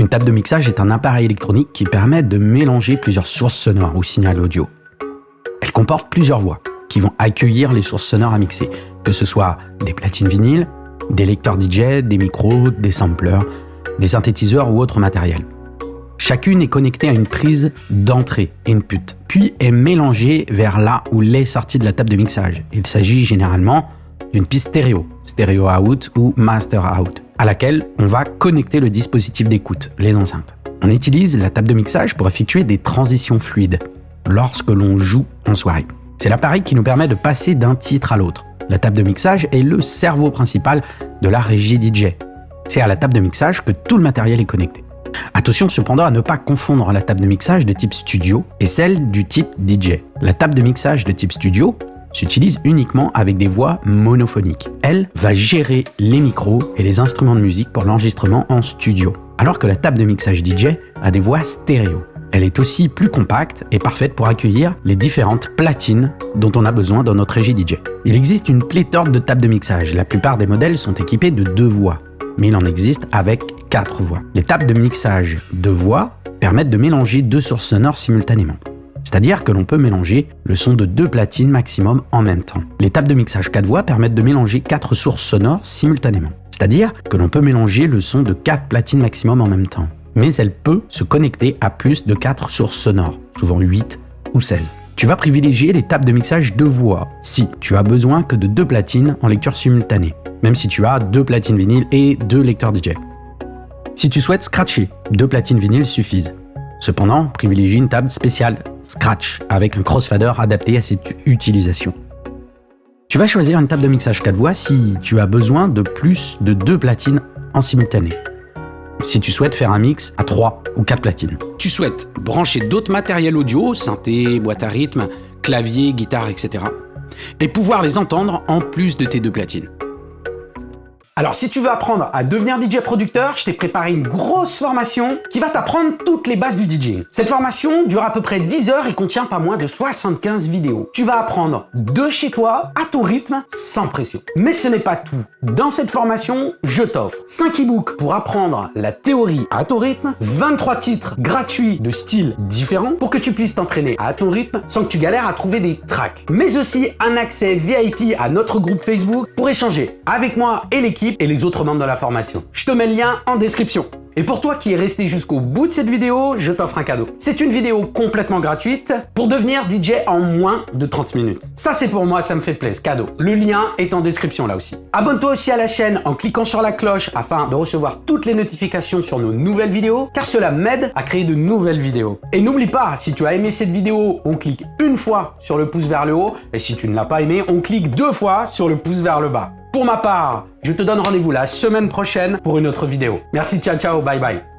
Une table de mixage est un appareil électronique qui permet de mélanger plusieurs sources sonores ou signal audio. Elle comporte plusieurs voix qui vont accueillir les sources sonores à mixer, que ce soit des platines vinyles, des lecteurs DJ, des micros, des samplers, des synthétiseurs ou autres matériels. Chacune est connectée à une prise d'entrée, input, puis est mélangée vers là où l'est sortie de la table de mixage. Il s'agit généralement d'une piste stéréo, stéréo out ou master out, à laquelle on va connecter le dispositif d'écoute, les enceintes. On utilise la table de mixage pour effectuer des transitions fluides lorsque l'on joue en soirée. C'est l'appareil qui nous permet de passer d'un titre à l'autre. La table de mixage est le cerveau principal de la régie DJ. C'est à la table de mixage que tout le matériel est connecté. Attention cependant à ne pas confondre la table de mixage de type studio et celle du type DJ. La table de mixage de type studio s'utilise uniquement avec des voix monophoniques. Elle va gérer les micros et les instruments de musique pour l'enregistrement en studio, alors que la table de mixage DJ a des voix stéréo. Elle est aussi plus compacte et parfaite pour accueillir les différentes platines dont on a besoin dans notre régie DJ. Il existe une pléthore de tables de mixage. La plupart des modèles sont équipés de 2 voix, mais il en existe avec 4 voix. Les tables de mixage 2 voix permettent de mélanger 2 sources sonores simultanément. C'est-à-dire que l'on peut mélanger le son de 2 platines maximum en même temps. Les tables de mixage 4 voix permettent de mélanger 4 sources sonores simultanément. C'est-à-dire que l'on peut mélanger le son de 4 platines maximum en même temps. Mais elle peut se connecter à plus de 4 sources sonores, souvent 8 ou 16. Tu vas privilégier les tables de mixage 2 voix si tu as besoin que de 2 platines en lecture simultanée, même si tu as 2 platines vinyles et 2 lecteurs DJ. Si tu souhaites scratcher, 2 platines vinyles suffisent. Cependant, privilégie une table spéciale Scratch avec un crossfader adapté à cette utilisation. Tu vas choisir une table de mixage 4 voix si tu as besoin de plus de 2 platines en simultané. Si tu souhaites faire un mix à 3 ou 4 platines. Tu souhaites brancher d'autres matériels audio, synthé, boîte à rythme, clavier, guitare, etc. et pouvoir les entendre en plus de tes 2 platines. Alors si tu veux apprendre à devenir DJ producteur, je t'ai préparé une grosse formation qui va t'apprendre toutes les bases du DJing. Cette formation dure à peu près 10 heures et contient pas moins de 75 vidéos. Tu vas apprendre de chez toi, à ton rythme, sans pression. Mais ce n'est pas tout. Dans cette formation, je t'offre 5 e-books pour apprendre la théorie à ton rythme, 23 titres gratuits de styles différents pour que tu puisses t'entraîner à ton rythme sans que tu galères à trouver des tracks. Mais aussi un accès VIP à notre groupe Facebook pour échanger avec moi et l'équipe et les autres membres de la formation. Je te mets le lien en description. Et pour toi qui es resté jusqu'au bout de cette vidéo, je t'offre un cadeau. C'est une vidéo complètement gratuite pour devenir DJ en moins de 30 minutes. Ça c'est pour moi, ça me fait plaisir, cadeau. Le lien est en description là aussi. Abonne-toi aussi à la chaîne en cliquant sur la cloche afin de recevoir toutes les notifications sur nos nouvelles vidéos, car cela m'aide à créer de nouvelles vidéos. Et n'oublie pas, si tu as aimé cette vidéo, on clique une fois sur le pouce vers le haut, et si tu ne l'as pas aimé, on clique 2 fois sur le pouce vers le bas. Pour ma part, je te donne rendez-vous la semaine prochaine pour une autre vidéo. Merci, ciao, ciao, bye bye.